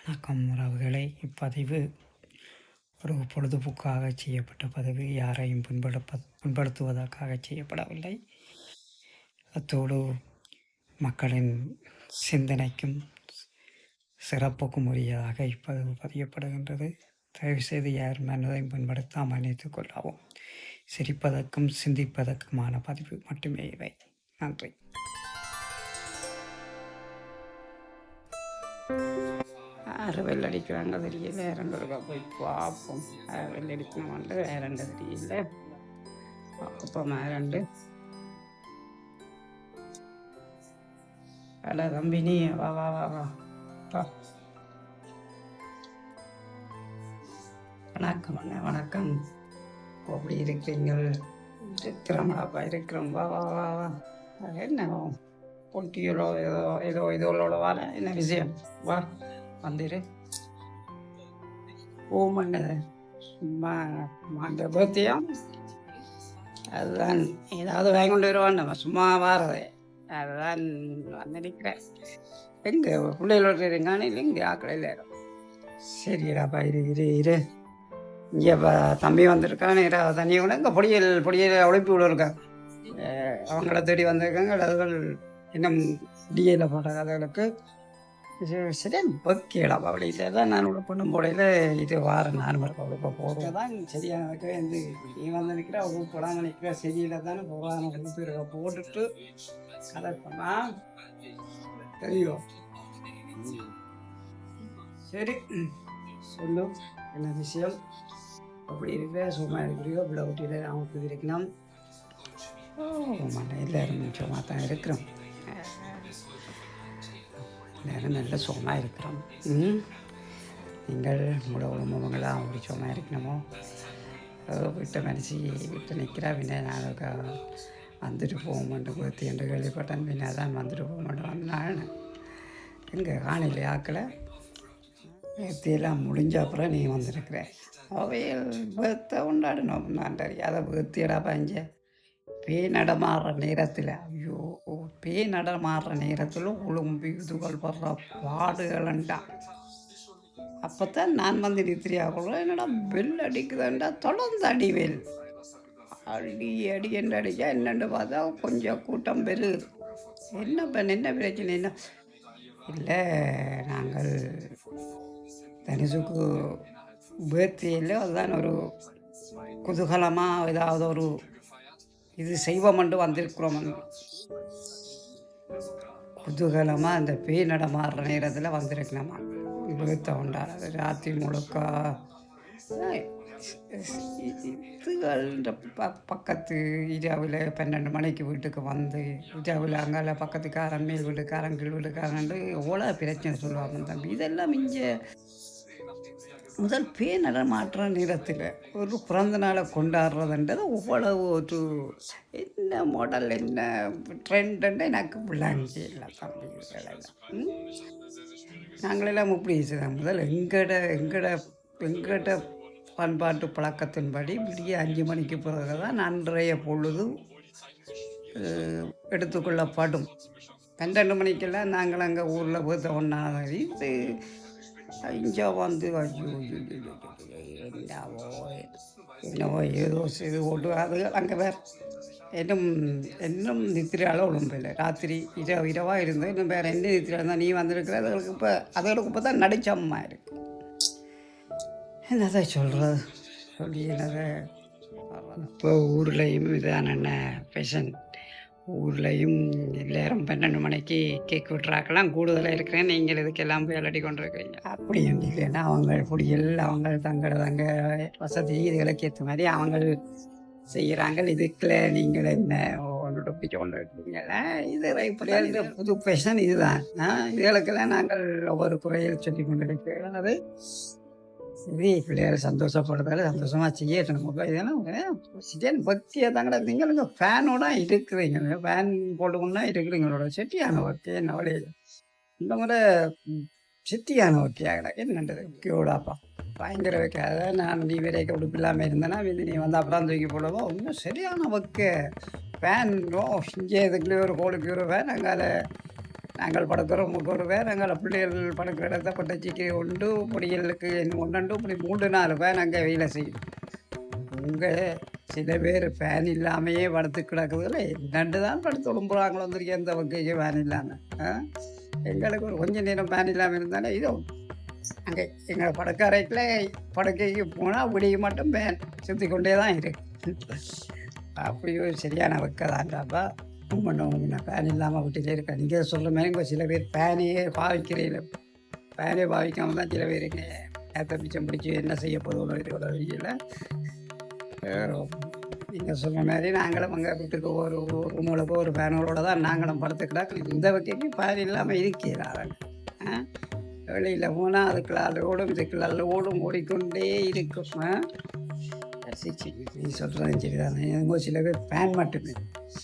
வணக்கம் உறவுகளை. இப்பதிவு ஒரு பொழுதுபோக்காக செய்யப்பட்ட பதிவு, யாரையும் புண்படுத்துவதற்காக செய்யப்படவில்லை. அத்தோடு மக்களின் சிந்தனைக்கும் சிறப்புக்கும் உரியதாக இப்பதிவு பதியப்படுகின்றது. தயவுசெய்து யார் மனதையும் புண்படுத்தாமல் மன்னித்துக் கொள்ளவும். சிரிப்பதற்கும் சிந்திப்பதற்குமான பதிவு மட்டுமே இவை. நன்றி. யார் வெள்ளடிக்கிறாங்க தெரியல. 2 ரூபா போய் பார்ப்போம். வெள்ளடிக்கணும்ட்டு வேறண்டு தெரியல. அப்போ மேரண்டு வேலை தம்பி, நீ வா வா வா வா வா. வணக்கம் அண்ணா, வணக்கம். அப்படி இருக்கிறீங்கள்? இருக்கிறோம்டாப்பா, இருக்கிறோம். வா வா வா வா. என்ன பொட்டியலோ ஏதோ ஏதோ இதோட வாழ என்ன விஷயம்? வா வந்துரு. ஓமண்ண சும்மா அந்த பர்த்தியம் அதுதான் ஏதாவது வாங்கி கொண்டு வருவான். நம்ம சும்மா வாரதே அதுதான் வந்து நிற்கிறேன். எங்கே பிள்ளைகளோட இருக்கானே இல்லை, இங்கே ஆக்களையில் இருக்கும். சரிடாப்பா, இரு இரு இரு. இங்கே தம்பி வந்திருக்கானே, தண்ணியை கூட இங்கே பொடியில் உழைப்பு விட இருக்கா. அவங்கள தேடி வந்திருக்காங்க. அதுகள் இன்னும் டிஏல போட்ட கதைகளுக்கு சரி பக்கியலாம். அவளையில் தான் நான் உள்ள பண்ணும் போடையில் இது வாரம் 4 மணிக்கு அவளுக்கு போடுவோம் தான் சரியானதுக்கு வந்து நீ வந்து நிற்கிற அவளுக்கு போடாமல் நிற்கிற சரியில் தானே போகாமல் வந்து போட்டுட்டு கதை பண்ணா தெரியும். சரி சொல்லு, என்ன விஷயம்? அப்படி இருக்கிற சும்மா இருக்கிறியோ பிள்ளை ஊட்டியில் அவங்களுக்கு இருக்கணும். எல்லாரும் சும்மா தான் இருக்கிறோம். எல்லாரும் நல்ல சுகமாக இருக்கிறோம். நீங்கள் உங்களோட குடும்பங்களாம் அப்படி சுகமாக இருக்கணுமோ? வீட்டை மனுஷி வீட்டை நிற்கிறா. பின்ன நான் வந்துட்டு போக மாட்டேன் குத்தி என்று கேள்விப்பட்டேன். பின்ன தான் வந்துட்டு போக மாட்டேன் வந்தான்னு எங்கே காணியில் ஆக்கலை பேத்தியெல்லாம் முடிஞ்ச அப்புறம் நீ வந்திருக்கிற. அவையில் பேர்த்தை கொண்டாடணும். நான் தெரியாத பேர்த்தியடா பஞ்ச பேய் நடமாடுற நேரத்தில், ஐயோ பேய் நடமாடுற நேரத்தில் உளும்பி இதுகள் வர்ற பாடுகளண்டா. அப்போ தான் நான் வந்து நித்திரியாக்குள்ள என்னடா பெல் அடிக்குதுண்டா, தொடர்ந்து அடிவேல் அடி அடி என்று அடித்தா என்னென்று பார்த்தா கொஞ்சம் கூட்டம் பெருகுது. என்ன பிரச்சனை? என்ன இல்லை, நாங்கள் தனுசுக்கு பேர்த்தியில் அதுதான் ஒரு குதூகலமாக ஏதாவது ஒரு இது செய்வோம்ண்டு வந்திருக்கிறோம். குதூகலமாக அந்த பேய் நடமாடுற நேரத்தில் வந்திருக்கணுமா பேர்த்தை கொண்டாடுறது. ராத்திரி முழுக்க இதுகள்ன்ற பக்கத்து இரவில் 12 மணிக்கு வீட்டுக்கு வந்து இரவில் அங்கால பக்கத்துக்காரன் மேல் வீட்டுக்காரன் கீழ் வீட்டுக்காரன்ட்டு எவ்வளோ பிரச்சனை சொல்லுவாங்க தம்பி. இதெல்லாம் இங்கே முதல் பேய் நடமாட்டுற நேரத்தில் ஒரு பிறந்த நாளை கொண்டாடுறதுன்றது அவ்வளவு ஒரு என்ன மாடல் என்ன ட்ரெண்டுன்னு எனக்கு விளங்கி இல்லை தம்பி. இதெல்லாம் நாங்களெல்லாம் இப்படி செய்தோம். முதல் எங்கட பண்பாட்டு பழக்கத்தின்படி விடிய 5 மணிக்கு பிறகு தான் அன்றைய பொழுது எடுத்துக்கொள்ளப்படும். 12 மணிக்கெல்லாம் நாங்கள் அங்கே ஊரில் போய் ஒன்றாவது இது இங்கே வந்து ஐயோ என்னவோ ஏதோ செய்து ஓட்டு அது அங்கே வேறு இன்னும் நித்திரையால் ஒழும்பில்லை. ராத்திரி இரவாக இருந்தது. இன்னும் வேறு என்ன நித்திரையாக இருந்தால் நீ வந்திருக்கிற அதுகளுக்கு இப்போ தான் நடிச்சம்மா இருக்கு. என்னதை சொல்கிறது சொல்லி என்னதை இப்போ ஊர்லேயும் இதான் என்ன ஃபேஷன். ஊர்லேயும் எல்லாரும் 12 மணிக்கு கேக் விட்டுறாக்கெல்லாம் கூடுதலாக இருக்கிறேன். நீங்கள் இதுக்கெல்லாம் போய் விளையாடி கொண்டு இருக்கிறீங்க. அப்படி இல்லைன்னா அவங்க புடியல் அவங்க தங்க வசதி இதுகளுக்கு ஏற்ற மாதிரி அவங்க செய்கிறாங்க. இதுக்குள்ள நீங்கள் என்ன ஒன்று பிடிச்ச கொண்டு இருக்கிறீங்கள? இது இது புது ஃபேஷன் இதுதான். இதுகளுக்கெல்லாம் நாங்கள் ஒவ்வொரு குறையில் சொல்லி கொண்டு இருக்கிறோம். அது சரி, பிள்ளையார் சந்தோஷப்படுறதால சந்தோஷமாக செய்யணும். இதெல்லாம் சிஜன் பக்தியாக தாங்கடா. நீங்களுங்க ஃபேனோட இருக்கிறீங்க, ஃபேன் போட்டுக்கொண்டா இருக்கிறீங்களோட செட்டியான பக்தி என்ன வழியில் இந்த முறை செட்டியான பக்தியாகடா. என்னன்றது முக்கியோடாப்பா பயங்கர வைக்காத. நான் நீ விரைக்க உடுப்பு இல்லாமல் இருந்தேன்னா நீ வந்து அப்புறம் தூக்கி போடுவோம். இன்னும் சரியான பக்க ஃபேன் இங்கே இதுக்குள்ளே ஒரு கோடுக்கு ஒரு ஃபேன் அங்கால நாங்கள் படுக்கிறோம் 3 பேர், எங்களை பிள்ளைகள் படுக்கிற இடத்த கொட்டச்சிக்கு உண்டு, பொடியலுக்கு ஒன்று இப்படி 3-4 பேர் அங்கே வேலை செய்யும். உங்கள் சில பேர் ஃபேன் இல்லாமையே படுத்து கிடக்குதுல, என்னண்டு தான் படுத்து உடம்புறாங்களோ வந்துருக்கேன் இந்த வகைக்கு ஃபேன் இல்லாமல். எங்களுக்கு ஒரு கொஞ்சம் நேரம் ஃபேன் இல்லாமல் இருந்தாலே இதோ அங்கே எங்களை படுக்கைக்கு போனால் விடிய மட்டும் ஃபேன் சுற்றி கொண்டே தான் இருக்கு. அப்படி ஒரு சரியான வைக்கதான்டாப்பா. முன்ன ஃபேன் இல்லாமல் வீட்டிலே இருக்கேன். நீங்கள் சொல்கிற மாதிரி இப்போ சில பேர் ஃபேனையே பாவிக்கிறீங்கள, ஃபேனே பாவிக்காமல் தான் சில பேருக்கு நேரத்தை மிச்சம் பிடிச்சி என்ன செய்ய போதும் வெளியில். நீங்கள் சொன்ன மாதிரி நாங்களும் அங்கே வீட்டுக்கு ஒரு ரூமுக்கு ஒரு ஃபேனோட தான் நாங்களும் படுத்துக்கிட்டா. இந்த வகைக்கு ஃபேன் இல்லாமல் இருக்கிறாங்க. வெளியில் போனால் அதுக்குள்ள ஓடும் இதுக்குள்ள ஓடும் ஓடிக்கொண்டே இருக்கும். நீ சொல்கிறது சரி தானே. எங்கோ சில பேர் ஃபேன் மட்டுமே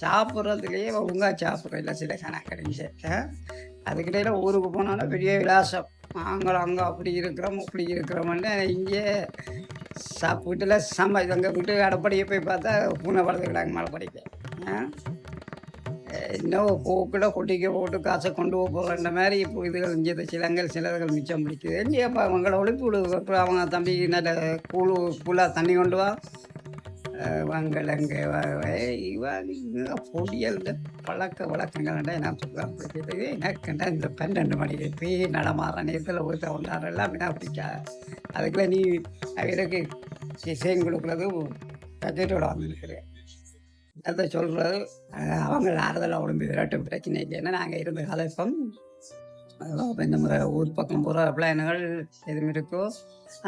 சாப்பிட்றதுலேயே ஒழுங்காக சாப்பிட்றோம் இல்லை சில கணக்கறிஞ்சு. அதுக்கிடையில் ஊருக்கு போனாலும் பெரிய விலாசம். நாங்கள் அங்கே அப்படி இருக்கிறோம்னு இங்கே வீட்டில் எங்கள் வீட்டு அடப்படியை போய் பார்த்தா பூனை படுத்துக்கிறாங்க மழை படிக்க. இன்னும் போக்கில் கொட்டிக்க போட்டு காசை கொண்டு போகிற மாதிரி இப்போ இதுகள் இங்கே சிலர்கள் மிச்சம் பிடிக்குது. இல்லையாப்பா அவங்கள ஒழிப்பு விடு. அப்புறம் அவங்க தம்பி நல்ல கூலாக தண்ணி கொண்டு வா வாங்கலங்க இவங்க பொடியல் பழக்க வழக்கங்கள்டா நான் சொல்கிறேன். எனக்குண்டா இந்த 12 மணிக்கு போய் நடமாற நேரத்தில் ஒருத்த கொண்டாடுறலாம் அப்படின்னா பிடிக்கா. அதுக்குள்ளே நீ அவருக்கு செய்யும் கொடுக்குறது பட்ஜெட்டோட வந்துருக்குறேன். அதை சொல்கிறது அவங்க ஆறுதலாக உடம்பு விராட்டும் பிரச்சனை இல்லைன்னா நாங்கள் இருந்த கலைப்பம் இந்த முறை ஊர் பக்கம் போகிற பிளான்கள் எதுவும் இருக்கோ.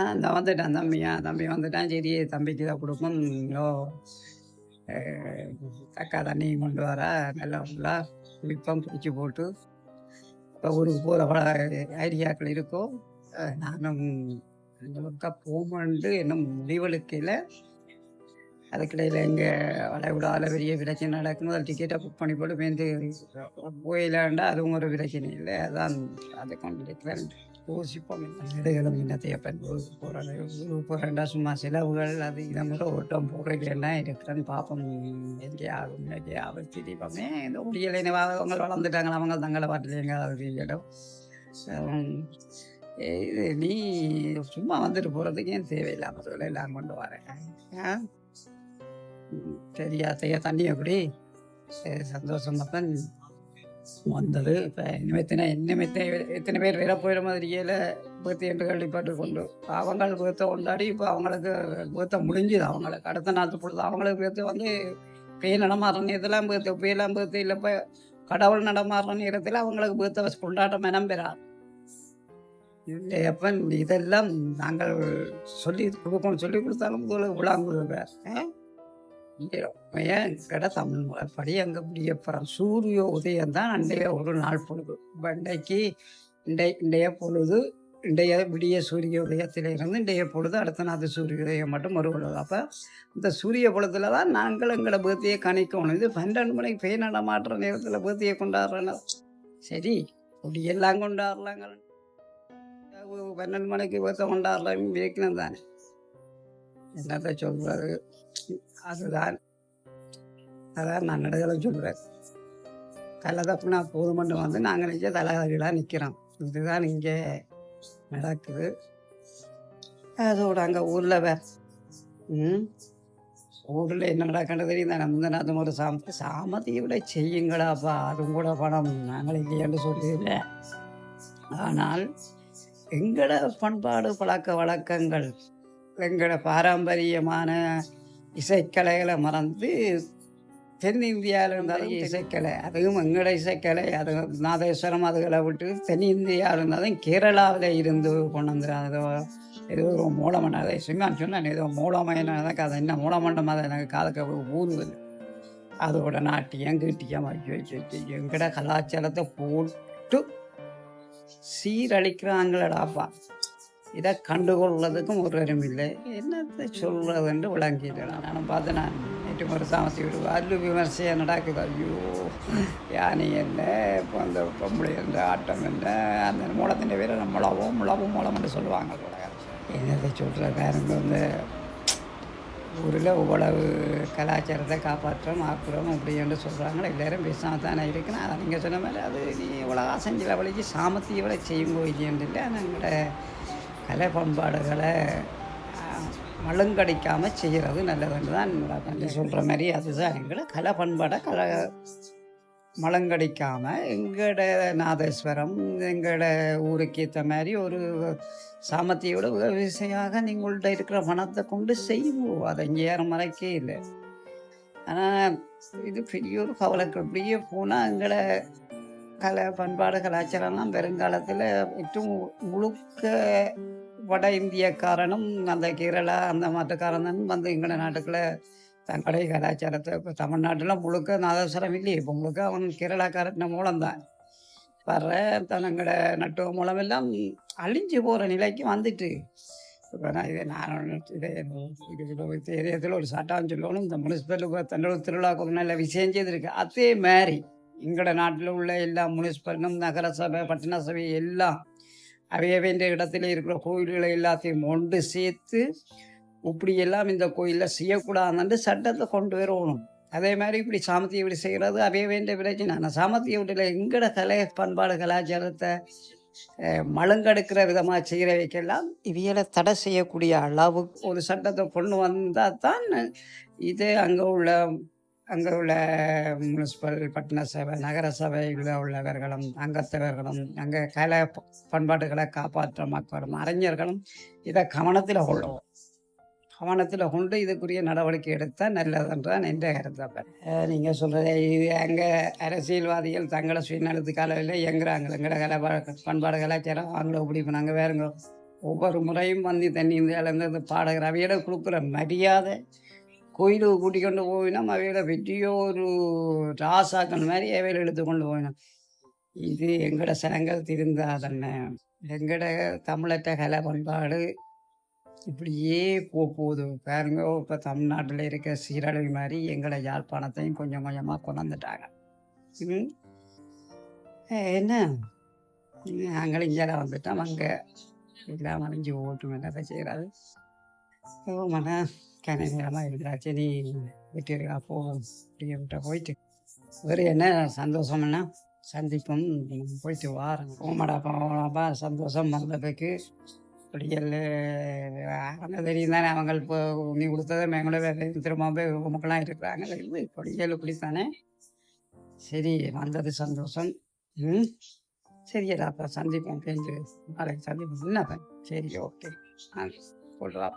அந்த வந்துட்டான் தம்பி வந்துட்டான். சரி தம்பிக்கு தான் கொடுக்கும். தக்கா தண்ணியும் கொண்டு வர நல்லா ஃபுல்லாக குளிப்பம் பிடிச்சி போட்டு இப்போ ஊருக்கு போகிற ஐடியாக்கள் இருக்கோ. நானும் இந்த பக்கம் போகணுன்ட்டு இன்னும் முடிவெடுக்கையில் அதுக்கிடையில் எங்கே வளைகுடாவில் பெரிய பிரச்சனை நடக்கும். அதில் டிக்கெட்டை புக் பண்ணி போட்டு பேருந்து போயிலாண்டா அதுவும் ஒரு பிரச்சனை இல்லை. அதான் அதை கொண்டு இருக்கிறேன். யோசிப்போம் வீடுகளும் இன்னத்தையப்பன் போகிறேன்டா சும்மா செலவுகள் அது இதை மட்டும் ஓட்டம் போடுறதுன்னா இருக்கிறேன்னு பார்ப்போம். எங்கேயாவது திடீப்பமே இந்த முடியலை அவங்க வளர்ந்துட்டாங்களா அவங்க தங்களை பாட்டில் எங்கேயாவது இடம். இது நீ சும்மா வந்துட்டு போகிறதுக்கு ஏன் தேவையில்லாமல் சொல்ல எல்லாம் கொண்டு வரேன். சரியா செய்ய தண்ணி எப்படி சந்தோஷமாக தான் வந்தது. இப்போ எத்தனை பேர் வேலை போயிட மாதிரியில் பேர்த்து என்று கழிப்பாட்டு கொண்டு அவங்களுக்கு பேர்த்த கொண்டாடி இப்போ அவங்களுக்கு பேர்த்த முடிஞ்சுது. அவங்களுக்கு அடுத்த நாட்டு பொழுது அவங்களுக்கு பேர்த்து வந்து பேய் நடமாடுற நேரத்தில் பேயெல்லாம் பேர்த்து இல்லை. இப்போ கடவுள் நடமாடுற நேரத்தில் அவங்களுக்கு பேர்த்த கொண்டாட்டம் இனம் பெறாது. இல்லையப்ப இதெல்லாம் நாங்கள் சொல்லி கொடுத்தாலும் விழாங்குழுவேன். ஏன் கடை தமிழ் முறைப்படி அங்கே முடியப்படுற சூரிய உதயம் தான் அன்றைய ஒரு நாள் பொழுது. இப்போ இன்றைய பொழுது விடிய சூரிய உதயத்திலிருந்து இன்றைய பொழுது அடுத்த நாள் சூரிய உதயம் மட்டும் ஒரு பொழுது. அப்போ இந்த சூரிய பொழுதுல தான் நாங்கள் எங்களை பேர்த்தியை கணிக்கணும். இது 12 மணிக்கு பேய் நடமாட்டுற நேரத்தில் பேர்த்தியை கொண்டாடுறேன்னா சரி பொடியெல்லாம் கொண்டாடலாங்க. 12 மணிக்கு பேர்த்த கொண்டாடலாம் வைக்கணும் தானே. என்னத்தை சொல்கிறது அதுதான் நான் நடுதலை சொல்கிறேன். தலை தப்புனா போதுமண்டு வந்து நாங்கள் நிச்சய தலைவர்களாக நிற்கிறோம். இதுதான் இங்கே நடக்குது. அதோட அங்கே ஊரில் ஊரில் என்ன நடக்கின்றது தெரியும் தானே. முந்தினாத்தும் ஒரு சாமதியை விட செய்யுங்களாப்பா அதுவும் கூட பணம் நாங்கள் இல்லையான்னு சொல்லியில்லை. ஆனால் எங்களோட பண்பாடு பழக்க வழக்கங்கள் எங்களோட பாரம்பரியமான இசைக்கலைகளை மறந்து தென்னிந்தியாவில் இருந்தாலும் இசைக்கலை அதுவும் எங்களோட இசைக்கலை அது நாதேஸ்வரம் அதுகளை விட்டு தென்னிந்தியாவில் இருந்தாலும் கேரளாவில் இருந்து கொண்டு வந்து அதோ ஏதோ ஒரு மூலமண்டம் அதை சிங்கான்னு சொன்னேன். ஏதோ மூலமயனாக அது என்ன மூலமண்டம் அதை எனக்கு காதுக்கு ஊறுவது. அதோட நாட்டியம் கீட்டியம் வச்சு எங்கட கலாச்சாரத்தை போட்டு சீரழிக்கிறாங்களடாப்பா. இதை கண்டுகொள்வதுக்கும் ஒருவரும் இல்லை. என்னத்தை சொல்கிறதுன்னு விளங்கிட்டேன். நானும் பார்த்தேன். நான் நேற்று ஒரு சாமத்தி விடு அல்லு விமர்சையாக நடக்குது. ஐயோ யானை என்ன இப்போ அந்த பொம்பளை என்ற ஆட்டம் என்ன அந்த மூலத்தின் பேரை முளவும் மூலம்னு சொல்லுவாங்க போல. என்னத்தை சொல்கிற பேருங்க வந்து ஊரில் இவ்வளவு கலாச்சாரத்தை காப்பாற்றுறோம் ஆக்குறோம் அப்படின்னு சொல்கிறாங்களே எல்லோரும் பேசாம தானே இருக்குன்னு அதை நீங்கள் சொன்ன மாதிரி அது நீ இவ்வளோ ஆசைஞ்சில் வழிக்கு சாமத்திய விட செய்யும் போயில்லைன்னு எங்களோட கலை பண்பாடுகளை மழுங்கடிக்காமல் செய்கிறது நல்லதுன்னு தான் என்னோட சொல்கிற மாதிரி அதுதான் எங்களை கலை பண்பாடை மலங்கடிக்காமல் எங்களோட நாதேஸ்வரம் எங்களோட ஊருக்கு ஏற்ற மாதிரி ஒரு சாமத்தியோட விவசாயியாக நீங்கள்கிட்ட இருக்கிற பணத்தை கொண்டு செய்வோம் அதை இங்கே யாரும் மறைக்கே இல்லை. ஆனால் இது பெரிய ஒரு கவலைக்கு அப்படியே போனால் எங்களை கலை பண்பாடு கலாச்சாரம்லாம் வருங்காலத்தில் ഏറ്റവും முழுக்க வட இந்தியக்காரனும் அந்த கேரளா அந்த மாட்டுக்காரனும் வந்து எங்களோட நாட்டுக்குள்ள தங்களுடைய கலாச்சாரத்தை இப்போ தமிழ்நாட்டில் முழுக்க நாதஸ்வரம் இல்லையே இப்போ முழுக்க அவன் கேரளாக்காரன் மூலம்தான் வர்ற தனங்களோட நட்டுவ மூலம் எல்லாம் அழிஞ்சு போகிற நிலைக்கு வந்துட்டு இப்போ இது ஏரியாத்தில் ஒரு சட்டம் சொல்லணும் இந்த முனிசிபலுக்கு தன்னோட திருவிழாவுக்கு ஒரு நல்ல விஷயம் செய்திருக்கு. அதே மாதிரி எங்களோட நாட்டில் உள்ள எல்லா முனிசிபலும் நகர சபை பட்டண சபை எல்லாம் வேண்டிய இடத்துல இருக்கிற கோயில்களை எல்லாத்தையும் ஒன்று சேர்த்து இப்படியெல்லாம் இந்த கோயிலில் செய்யக்கூடாதுன்னு சட்டத்தை கொண்டு வரணும். அதே மாதிரி இப்படி சாமத்திய வீடு செய்கிறது வேண்டிய பிரச்சனை. ஆனால் சாமத்திய வீட்டில் எங்களோட கலை பண்பாடு கலாச்சாரத்தை மழுங்கெடுக்கிற விதமாக செய்கிறவைக்கெல்லாம் இவைகளை தடை செய்யக்கூடிய அளவுக்கு ஒரு சட்டத்தை கொண்டு வந்தால் தான் இது அங்கே உள்ள முனிசிபல் பட்டண சபை நகர சபையில் உள்ளவர்களும் அங்கத்தவர்களும் அங்கே கலை பண்பாடுகளை காப்பாற்ற மக்களும் அறிஞர்களும் இதை கவனத்தில் கொண்டு இதுக்குரிய நடவடிக்கை எடுத்தால் நல்லதுன்றான் என்ற கருத்தை. நீங்கள் சொல்கிறத இது அங்கே அரசியல்வாதிகள் தங்களை சுயநலத்துக்கால இல்லை இயங்குறாங்க. எங்களை கலை பண்பாடு கலாச்சாரம் அவங்கள இப்படி பண்ணாங்க வேறுங்க. ஒவ்வொரு முறையும் வந்து தண்ணி இந்தியாவிலேருந்து பாடகர் அவையிட கொடுக்குற மரியாதை கோயிலுக்கு கூட்டி கொண்டு போயினோம். அவையில பெரிய ஒரு ராசாக்கள் மாதிரி அவையில் எடுத்து கொண்டு போயினோம். இது எங்களோட சனங்கள் திருந்தால் தானே எங்களோட தமிழற்ற கலை பண்பாடு இப்படியே போகுது பாருங்க. இப்போ தமிழ்நாட்டில் இருக்க சீரழிவு மாதிரி எங்களை யாழ்ப்பாணத்தையும் கொஞ்சம் கொஞ்சமாக கொண்டாந்துட்டாங்க. என்ன நாங்களும் இங்கே வந்துட்டோம். அங்கே எல்லாம் மறைஞ்சி ஓட்டு என்னதை செய்கிறாரு மன கனகரமாக இருந்தாச்சு. நீ வெற்றியா போகும் அப்படின்ட்டு போயிட்டு வேறு என்ன சந்தோஷம்னா சந்திப்போம் போயிட்டு வாரம் போமாடாப்பா சந்தோஷம் வந்ததுக்கு படிக்கல் அவங்க தெரியும் தானே. அவங்க இப்போ நீ கொடுத்ததை மேங்கள திரும்ப போய் உமக்கெல்லாம் இருக்கிறாங்க. இது படிக்கல் இப்படித்தானே. சரி வந்தது சந்தோஷம். சரியடா அப்போ சந்திப்போம் பேஞ்சு நாளைக்கு சந்திப்போம். என்னப்பா சரி ஓகே சொல்கிறா.